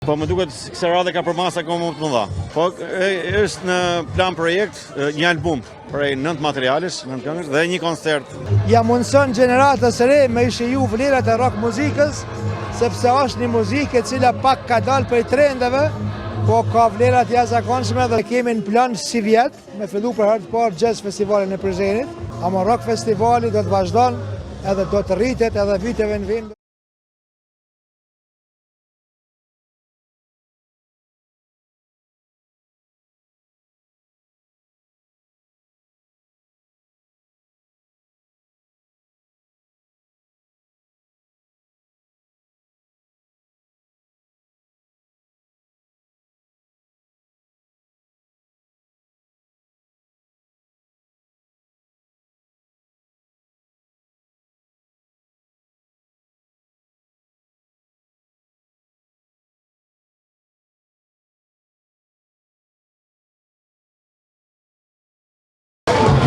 Po më duket se kësaj radhe ka përmasa më të mëdha. Po është në plan projekt një album prej 9 materialesh, 9 këngësh dhe një koncert. Ja mundson gjeneratës së re me i shiju vlerat e rock muzikës, sepse është një muzikë e cila pak ka dalë prej trendeve, po ka vlerat jashtëzakonshme dhe kemi në plan si vjet, me fillu për herë të parë jazz festivalin e Prizrenit, ama rock festivali do të vazhdon edhe do të rritet edhe viteve në vend.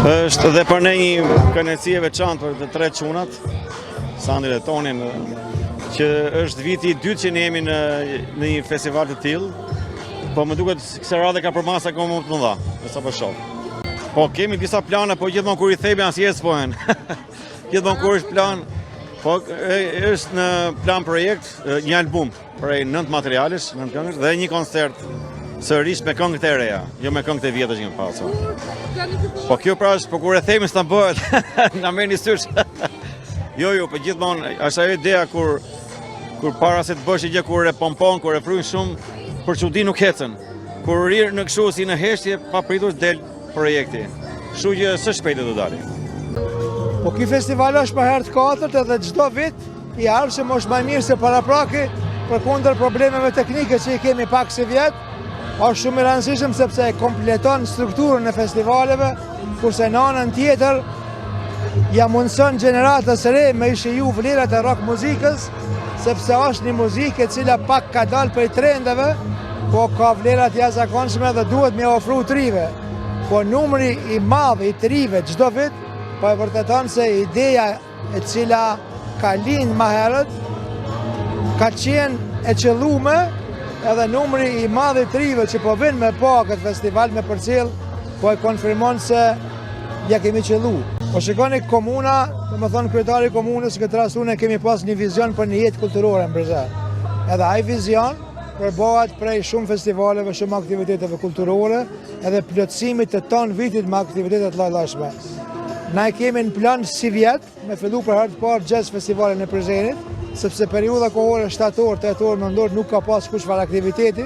Është dhe për ne një kënaqësi e veçantë për të tre çunat, Sandrin dhe Tonin, që është viti i dytë që ne jemi në një festival të tillë, po më duket se kësaj radhe ka përmasa më të mëdha, sa po shoh. Po kemi disa plane, po gjithmonë kur i themi asnjë s'pohen. Gjithmonë kur është plan, po është në plan projekt një album prej 9 materialesh, 9 këngësh dhe një koncert sërish me këngët e reja, jo me këngët e vjetër që kanë pasur. Po kjo pra është, po kur e themi s'na bëhet, na merrni sysh. Jo, po gjithmonë është ajo ideja kur para se të bësh gjë kur e pompon, kur e fryn shumë, për çudi nuk ecën. Kur rir në kështu si në heshtje, papritur del projekti. Kështu që së shpejti do dalë. Po ky festival është për herë të katërt edhe çdo vit i ardhshëm është më mirë se paraprake, përkundër problemeve teknike që i kemi pak si vjet. Është shumë i rëndësishëm sepse e kompleton strukturën e festivaleve, kurse në anën tjetër ja mundson gjeneratës së re me i shiju vlerat e rock muzikës, sepse është një muzikë e cila pak ka dalë prej trendeve, po ka vlerat jashtëzakonshme dhe duhet me ofru të rive. Po numri i madh i të rive çdo vit po e vërteton se ideja e cila ka lind më herët ka qenë e qëllume. Edhe numri i madh i të rive që po vinë me pa këtë festival me përcjell, po e konfirmon se ja kemi qellu. Po shikoni komuna, domethënë kryetari i komunës, këtë rast unë kemi pas një vizion për një jetë kulturore në Prizren. Edhe ai vizion përbohet prej shumë festivaleve, shumë aktiviteteve kulturore, edhe plotësimit të ton vitit me aktivitete të lloj-llojshme. Na e kemi në plan si vjet, me fillu për herë të parë jazz festivalin e Prizrenit, sepse periudha kohore shtator, tetor, nëndor nuk ka pas kush farë aktiviteti,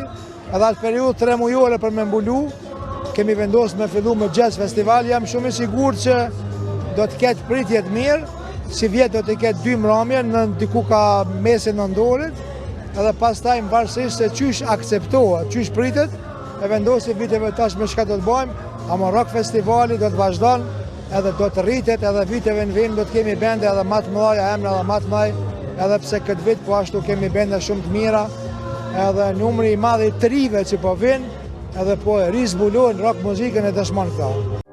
edhe atë periudhë 3 mujore për me mbulu, kemi vendosur me fillu me jazz festival, jam shumë i sigurt që do të ketë pritje të mirë, si vjet do të ketë 2 mramje, në diku ka mesin nëndorit, edhe pastaj varësisht se qysh akceptohet, qysh pritet, e vendosim viteve tash me çka do të bëjmë, ama rock festivali do të vazhdon, edhe do të rritet, edhe viteve në vend do të kemi bende edhe më të mëdha, emra edhe më të mëdha. Edhe pse këtë vit po ashtu kemi bende shumë të mira, edhe numri i madh i të rive që po vinë, edhe po e rizbulojnë rock muzikën e dëshmon këta.